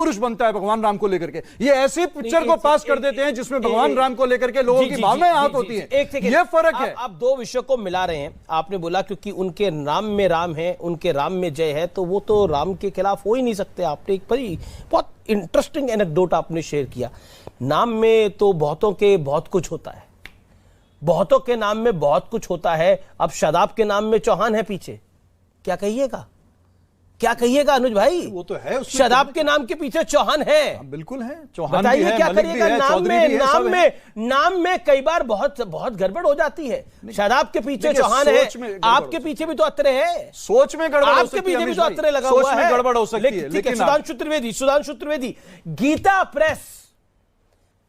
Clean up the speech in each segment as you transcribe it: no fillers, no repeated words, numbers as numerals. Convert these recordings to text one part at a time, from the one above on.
पुरुष बनता है भगवान राम को लेकर के। ये ऐसी पिक्चर को पास कर देते हैं जिसमें भगवान राम को लेकर के लोगों की भावनाएं आहत होती हैं। ये फर्क है। आप दो विषयों को मिला रहे हैं। आपने बोला क्योंकि उनके नाम में राम है, उनके राम में जय है, तो वो तो राम के खिलाफ हो ही नहीं सकते। आपने एक बड़ी बहुत इंटरेस्टिंग एनेक्डोट आपने शेयर किया। नाम में तो बहुतों के बहुत कुछ होता है, बहुतों के नाम में बहुत कुछ होता है। अब शादाब के नाम में चौहान है पीछे, क्या कहिएगा, क्या कहिएगा अनुज भाई? वो तो है, शादाब के नाम के पीछे चौहान है। बिल्कुल है, चौहान बताइए क्या करिएगा? नाम में कई बार बहुत गड़बड़ हो जाती है। शादाब के पीछे चौहान है, आपके पीछे भी तो अत्रे है, सोच में गड़बड़, आपके पीछे भी तो अत्रे लगा हुआ है, गड़बड़ हो सकती है। लेकिन सुधांशु त्रिवेदी, गीता प्रेस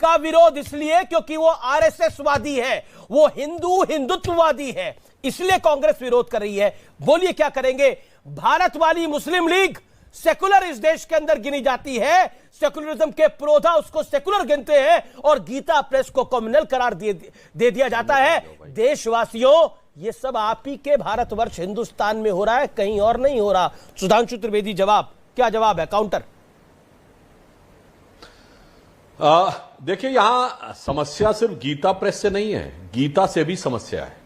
का विरोध इसलिए क्योंकि वो आरएसएस वादी है, वो हिंदुत्ववादी है, इसलिए कांग्रेस विरोध कर रही है। बोलिए क्या करेंगे? भारत वाली मुस्लिम लीग सेकुलर इस देश के अंदर गिनी जाती है, सेकुलरिज्म के प्रोधा उसको सेकुलर गिनते हैं, और गीता प्रेस को कम्युनल करार दे दिया जाता है। देशवासियों, ये सब आप ही के भारतवर्ष हिंदुस्तान में हो रहा है, कहीं और नहीं हो रहा। सुधांशु त्रिवेदी, जवाब क्या जवाब है? काउंटर। देखिए, यहां समस्या सिर्फ गीता प्रेस से नहीं है, गीता से भी समस्या है।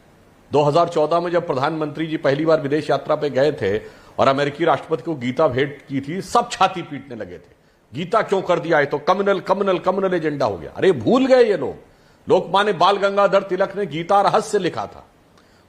2014 में जब प्रधानमंत्री जी पहली बार विदेश यात्रा पे गए थे और अमेरिकी राष्ट्रपति को गीता भेंट की थी, सब छाती पीटने लगे थे, गीता क्यों कर दिया है, तो कम्युनल एजेंडा हो गया। अरे भूल गए ये लोग, लोकमान्य बाल गंगाधर तिलक ने गीता रहस्य लिखा था,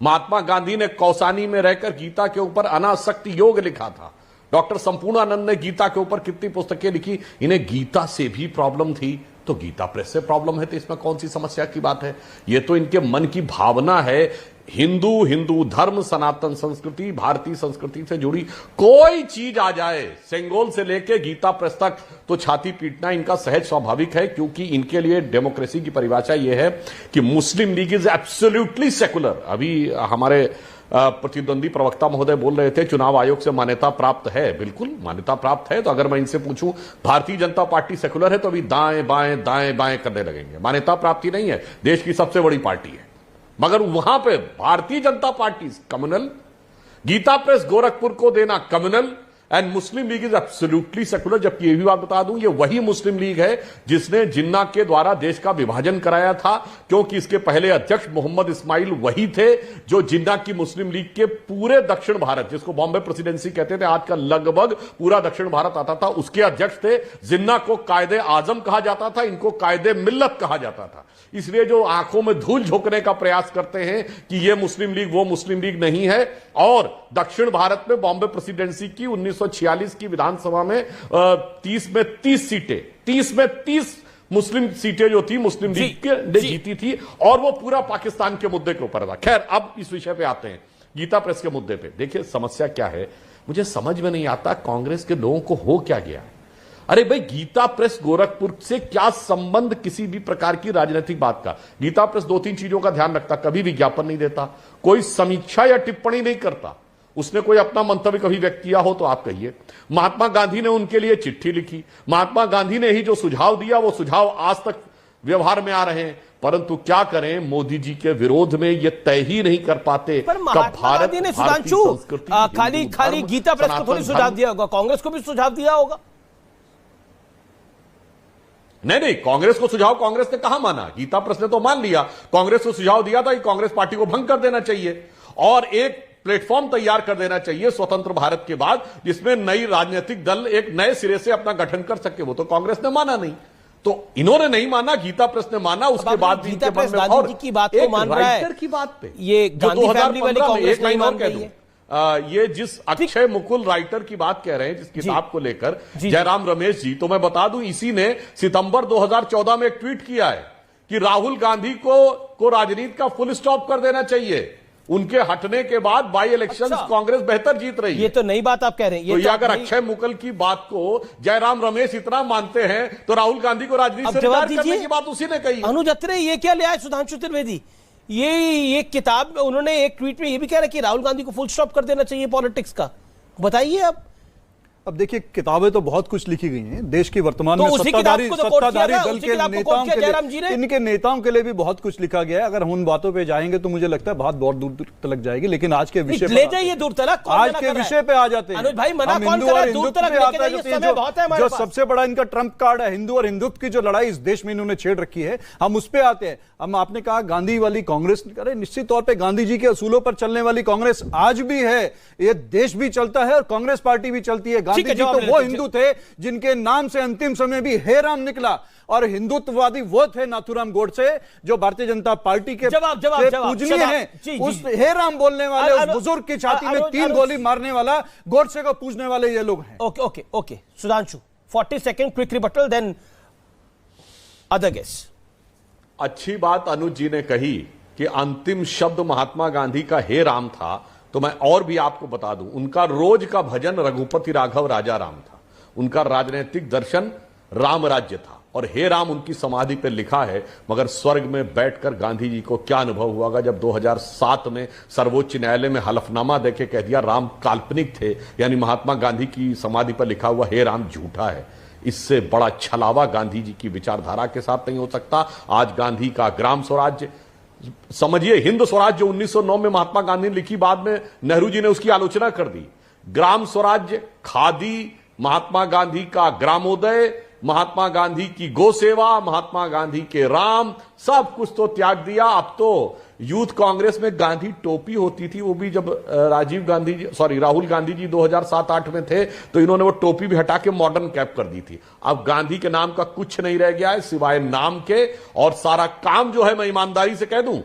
महात्मा गांधी ने कौसानी में रहकर गीता के ऊपर अनासक्ति योग लिखा था, डॉक्टर संपूर्णानंद ने गीता के ऊपर कितनी पुस्तकें लिखी। इन्हें गीता से भी प्रॉब्लम थी, तो गीता प्रेस से प्रॉब्लम है, तो इसमें कौन सी समस्या की बात है? ये तो इनके मन की भावना है। हिंदू धर्म, सनातन संस्कृति, भारतीय संस्कृति से जुड़ी कोई चीज आ जाए, सेंगोल से लेके गीता प्रेस तक, तो छाती पीटना इनका सहज स्वाभाविक है, क्योंकि इनके लिए डेमोक्रेसी की परिभाषा यह है कि मुस्लिम लीग इज एब्सोल्युटली सेकुलर। अभी हमारे प्रतिद्वंदी प्रवक्ता महोदय बोल रहे थे चुनाव आयोग से मान्यता प्राप्त है। बिल्कुल मान्यता प्राप्त है। तो अगर मैं इनसे पूछूं भारतीय जनता पार्टी सेकुलर है, तो अभी दाएं बाएं करने लगेंगे। मान्यता प्राप्ति नहीं है, देश की सबसे बड़ी पार्टी है, मगर वहां पे भारतीय जनता पार्टी कम्युनल, गीता प्रेस गोरखपुर को देना communal, and Muslim League is absolutely secular. जबकि ये भी बात बता दूं, ये वही मुस्लिम लीग है जिसने जिन्ना के द्वारा देश का विभाजन कराया था, क्योंकि इसके पहले अध्यक्ष मोहम्मद इस्माइल वही थे जो जिन्ना की मुस्लिम लीग के पूरे दक्षिण भारत, जिसको बॉम्बे प्रेसिडेंसी कहते थे, आज का लगभग पूरा दक्षिण भारत आता था, उसके अध्यक्ष थे। जिन्ना को कायदे आजम कहा जाता था, इनको कायदे मिल्लत कहा जाता था। इसलिए जो आंखों में धूल झोंकने का प्रयास करते हैं कि ये मुस्लिम लीग वो मुस्लिम लीग नहीं है, और दक्षिण भारत में बॉम्बे प्रेसिडेंसी की 1946 की विधानसभा में 30 में 30 सीटें, 30 में 30 मुस्लिम सीटें जो थी मुस्लिम लीग ने जीती थी, और वो पूरा पाकिस्तान के मुद्दे के ऊपर था। खैर, अब इस विषय पे आते हैं, गीता प्रेस के मुद्दे पे। देखिए समस्या क्या है, मुझे समझ में नहीं आता कांग्रेस के लोगों को हो क्या गया है। अरे भाई, गीता प्रेस गोरखपुर से क्या संबंध किसी भी प्रकार की राजनीतिक बात का? गीता प्रेस 2-3 चीजों का ध्यान रखता, कभी विज्ञापन नहीं देता, कोई समीक्षा या टिप्पणी नहीं करता, उसने कोई अपना मंतव्य कभी व्यक्त किया हो तो आप कहिए। महात्मा गांधी ने उनके लिए चिट्ठी लिखी, महात्मा गांधी ने ही जो सुझाव दिया वो सुझाव आज तक व्यवहार में आ रहे हैं, परंतु क्या करें, मोदी जी के विरोध में ये तय ही नहीं कर पाते। पर महात्मा गांधी ने सुधांशु खाली गीता प्रेस को थोड़ी सुझाव दिया होगा, कांग्रेस को भी सुझाव दिया होगा। नहीं, कांग्रेस को सुझाव कांग्रेस ने कहां माना, गीता प्रेस ने तो मान लिया। कांग्रेस को सुझाव दिया था कि कांग्रेस पार्टी को भंग कर देना चाहिए और एक प्लेटफॉर्म तैयार कर देना चाहिए स्वतंत्र भारत के बाद, जिसमें नई राजनीतिक दल एक नए सिरे से अपना गठन कर सके। वो तो कांग्रेस ने माना नहीं, तो इन्होंने नहीं माना, गीता प्रेस ने माना। उसके बाद गीता प्रेस गांधी जी की बात को मान रहा है, की बात पे ये गांधी फैमिली वाली कांग्रेस नहीं मान रही है। ये जिस अक्षय मुकुल राइटर की बात कह रहे हैं, जिस किताब को लेकर जयराम रमेश जी, तो मैं बता दूं, इसी ने सितंबर 2014 में एक ट्वीट किया है कि राहुल गांधी को राजनीति का फुल स्टॉप कर देना चाहिए। उनके हटने के बाद बाई इलेक्शंस कांग्रेस बेहतर जीत रही है। ये तो नई बात आप कह रहे हैं। ये तो अगर अक्षय मुकुल की बात को जयराम रमेश इतना मानते हैं, तो राहुल गांधी को राजनीति से रिटायर करने की बात उसी ने कही। अनुज अत्रे, ये क्या ले आए सुधांशु त्रिवेदी? ये किताब उन्होंने एक ट्वीट में ये भी कह रहा है कि राहुल गांधी को फुल स्टॉप कर देना चाहिए पॉलिटिक्स का। बताइए आप। अब देखिए, किताबें तो बहुत कुछ लिखी गई हैं देश की वर्तमान तो में उसी सत्ताधारी किताब को तो कोट किया दल था, के उसी किताब को नेताओं कोट किया के जयराम जी लिए, ने। इनके नेताओं के लिए भी बहुत कुछ लिखा गया है। अगर हम उन बातों पे जाएंगे तो मुझे लगता है बहुत बहुत दूर तक जाएगी, लेकिन आज के विषय ले जाइए दूर तक, आज के विषय पे आ जाते हैं। अनुज भाई, मना हम कौन हिंदू कर रहा और है? दूर हिंदुत्व तक पे लेके आता है, जाइए, समय बहुत है हमारे जो पास। सबसे बड़ा इनका ट्रम्प कार्ड है, हिंदू और हिंदुत्व की जो लड़ाई इस देश में इन्होंने छेड़ रखी है, हम उस पे आते हैं। हम आपने कहा गांधी वाली कांग्रेस, अरे निश्चित तौर पे गांधी जी के असूलों पर चलने वाली कांग्रेस आज भी है, ये देश भी चलता है और कांग्रेस पार्टी भी चलती है। गांधी जी तो वो हिंदू थे जिनके नाम से अंतिम समय भी हे राम निकला, और हिंदुत्ववादी वो थे नाथूराम गोडसे जो भारतीय जनता पार्टी के पूजनीय हैं। उस हे राम बोलने वाले उस बुजुर्ग की छाती में 3 गोली मारने वाला गोडसे को पूजने वाले ये लोग हैं। Okay okay okay, Sudhanshu 40 second quick rebuttal, then other guest. अच्छी बात अनुज जी ने कही कि अंतिम शब्द महात्मा गांधी का हे राम था, तो मैं और भी आपको बता दूं, उनका रोज का भजन रघुपति राघव राजा राम था। उनका राजनीतिक दर्शन राम राज्य था, और हे राम उनकी समाधि पर लिखा है। मगर स्वर्ग में बैठकर गांधी जी को क्या अनुभव हुआ जब 2007 में सर्वोच्च न्यायालय में हलफनामा देके कह दिया राम काल्पनिक थे, यानी महात्मा गांधी की समाधि पर लिखा हुआ हे राम झूठा है। इससे बड़ा छलावा गांधी जी की विचारधारा के साथ नहीं हो सकता। आज गांधी का ग्राम स्वराज्य, समझिए हिंद स्वराज जो 1909 में महात्मा गांधी ने लिखी, बाद में नेहरू जी ने उसकी आलोचना कर दी। ग्राम स्वराज्य, खादी, महात्मा गांधी का ग्रामोदय, महात्मा गांधी की गो सेवा, महात्मा गांधी के राम, सब कुछ तो त्याग दिया। अब तो यूथ कांग्रेस में गांधी टोपी होती थी, वो भी जब राहुल गांधी जी 2007-8 में थे तो इन्होंने वो टोपी भी हटा के मॉडर्न कैप कर दी थी। अब गांधी के नाम का कुछ नहीं रह गया है सिवाय नाम के, और सारा काम जो है, मैं ईमानदारी से कह दूं,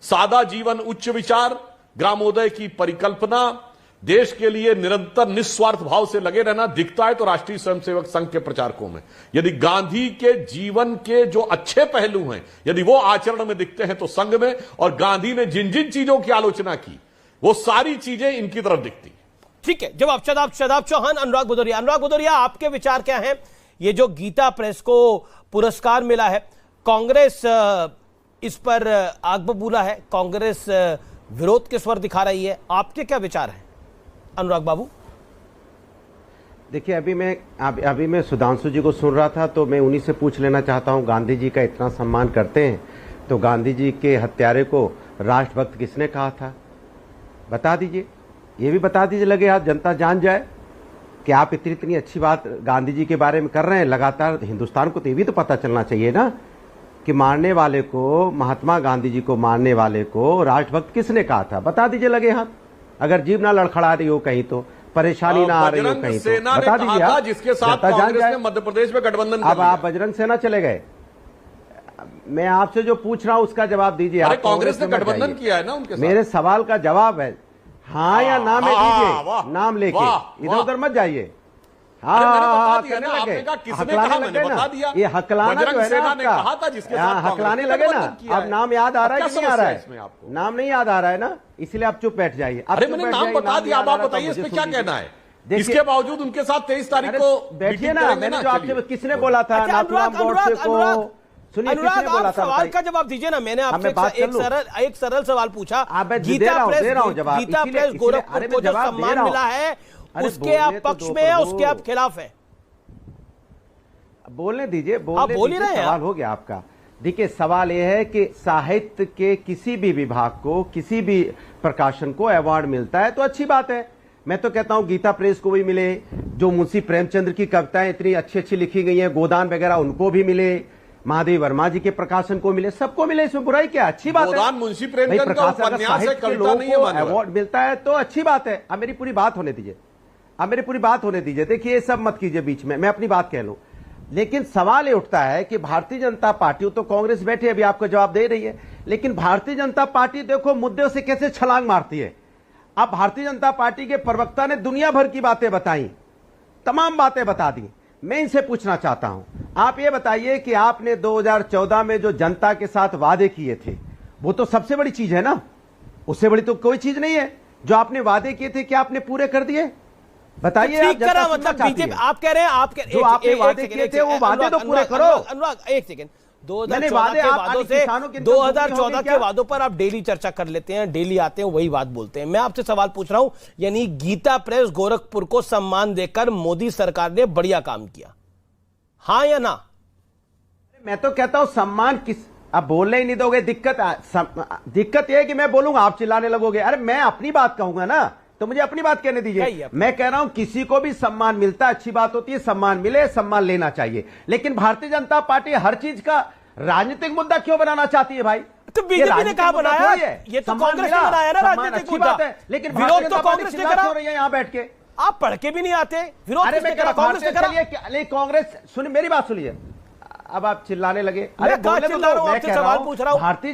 सादा जीवन, उच्च विचार, ग्रामोदय की परिकल्पना, देश के लिए निरंतर निस्वार्थ भाव से लगे रहना दिखता है तो राष्ट्रीय स्वयंसेवक संघ के प्रचारकों में। यदि गांधी के जीवन के जो अच्छे पहलू हैं, यदि वो आचरण में दिखते हैं तो संघ में, और गांधी ने जिन जिन चीजों की आलोचना की वो सारी चीजें इनकी तरफ दिखती। ठीक है, जब शदाब चौहान, अनुराग भदौरिया, आपके विचार क्या हैं? ये जो गीता प्रेस को पुरस्कार मिला है, कांग्रेस इस पर आग बबूला है, कांग्रेस विरोध के स्वर दिखा रही है, आपके क्या विचार हैं अनुराग बाबू? देखिए, अभी मैं सुधांशु जी को सुन रहा था तो मैं उन्हीं से पूछ लेना चाहता हूं, गांधी जी का इतना सम्मान करते हैं तो गांधी जी के हत्यारे को राष्ट्रभक्त किसने कहा था? बता दीजिए, ये भी बता दीजिए, लगे हाथ जनता जान जाए कि आप इतनी अच्छी बात गांधी जी के बारे में कर रहे हैं लगातार। हिंदुस्तान को तो ये भी तो पता चलना चाहिए ना कि मारने वाले को, महात्मा गांधी जी को मारने वाले को राष्ट्रभक्त किसने कहा था? बता दीजिए लगे हाथ। अगर जीभ ना लड़खड़ा रही हो कहीं तो, परेशानी ना आ रही हो कहीं तो बता दीजिए आप, जिसके साथ कांग्रेस ने मध्य प्रदेश में गठबंधन। अब आप बजरंग सेना चले गए, मैं आपसे जो पूछ रहा हूं उसका जवाब दीजिए। अरे कांग्रेस ने गठबंधन किया है ना उनके साथ। मेरे सवाल का जवाब है हाँ या ना में दीजिए, नाम लेके इधर उधर मत जाइए। हाँ, करने लगे, हकलाने लगे ना, ये हकलाना जो है ना आपका, हकलाने लगे ना। अब नाम याद आ रहा है कि नहीं आ रहा है? नाम नहीं याद आ रहा है ना, इसलिए आप चुप बैठ जाइए। अरे मैंने नाम बता दिया, अब आप बताइए इसमें क्या कहना है? इसके बावजूद उनके साथ 23 तारीख को बैठिए ना। मैंने जो आपसे, किसने बोला था नाथूराम गोडसे को? सुनिए, अनुराग, आप सवाल का जवाब दीजिए ना। मैंने आपसे एक सरल सवाल पूछा, गीता प्रेस गोरखपुर को जो सम्मान मिला है उसके आप पक्ष में है, उसके आप खिलाफ है? बोलने दीजिए, बोल रहे हैं। सवाल हो गया आपका। देखिए, सवाल यह है कि साहित्य के किसी भी विभाग को, किसी भी प्रकाशन को अवार्ड मिलता है तो अच्छी बात है। मैं तो कहता हूं गीता प्रेस को भी मिले, जो मुंशी प्रेमचंद्र की कविताएं इतनी अच्छी अच्छी लिखी गई हैं, गोदान वगैरह, उनको भी मिले, महादेव वर्मा जी के प्रकाशन को मिले, सबको मिले, इसमें बुराई क्या? अच्छी बात है। मुंशी प्रेमचंद का उपन्यास है, कविता नहीं है, अवार्ड मिलता है तो अच्छी बात है। अब मेरी पूरी बात होने दीजिए, देखिए, ये सब मत कीजिए बीच में, मैं अपनी बात कह लूं। लेकिन सवाल ये उठता है कि भारतीय जनता पार्टी, तो कांग्रेस बैठी अभी आपको जवाब दे रही है, लेकिन भारतीय जनता पार्टी देखो मुद्दों से कैसे छलांग मारती है। अब भारतीय जनता पार्टी के प्रवक्ता ने दुनिया भर की बातें बताई, तमाम बातें बता दी। मैं इनसे पूछना चाहता हूं, आप ये बताइए कि आपने 2014 में जो जनता के साथ वादे किए थे, वो तो सबसे बड़ी चीज है ना, उससे बड़ी तो कोई चीज नहीं है। जो आपने वादे किए थे क्या आपने पूरे कर दिए? बताइए। मतलब बीजेपी, आप कह रहे हैं, जो आपने वादे किए थे वो वादे तो पूरे करो। अनुराग, एक सेकंड, मैंने 2014 वादे के आप वादों आगे से किसानों के 2014 के वादों पर आप डेली चर्चा कर लेते हैं, डेली आते हैं, वही बात बोलते हैं। मैं आपसे सवाल पूछ रहा हूं, यानी गीता प्रेस गोरखपुर को सम्मान देकर मोदी सरकार ने बढ़िया काम किया, हां या ना? मैं तो कहता हूं सम्मान किस, आप बोलने ही नहीं दोगे। दिक्कत यह है कि मैं बोलूंगा आप चिल्लाने लगोगे। अरे मैं अपनी बात कहूंगा ना, तो मुझे अपनी बात कहने दीजिए। मैं कह रहा हूं किसी को भी सम्मान मिलता है, अच्छी बात होती है, सम्मान मिले, सम्मान लेना चाहिए। लेकिन भारतीय जनता पार्टी हर चीज का राजनीतिक मुद्दा क्यों बनाना चाहती है भाई? तो बीजेपी ने कहा बनाया, ये तो कांग्रेस ने बनाया ना राजनीतिक मुद्दा। लेकिन विरोध तो कांग्रेस ने करा। यहां बैठ के आप पढ़ के भी नहीं आते, विरोध किसने करा? कांग्रेस ने करा। कांग्रेस, सुनिए मेरी बात सुनिए, अब आप चिल्लाने लगे। अरे सवाल पूछ रहा हूं। भारतीय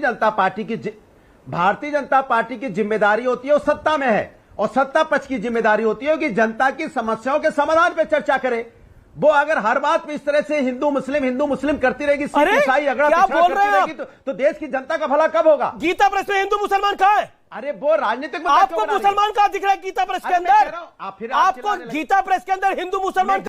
जनता पार्टी की जिम्मेदारी होती है वो सत्ता में है, और सत्ता पक्ष की जिम्मेदारी होती है कि जनता की समस्याओं के समाधान पे चर्चा करे। वो अगर हर बात पे इस तरह से हिंदू मुस्लिम करती रहेगी, सिख ईसाई अगड़ा पिछड़ा करती रहेगी, तो देश की जनता का भला कब होगा? गीता प्रेस में हिंदू मुसलमान कहां है? अरे वो राजनीतिक आपको मुसलमान कहां दिख रहा है गीता प्रेस के अंदर? आपको गीता प्रेस के अंदर हिंदू मुसलमान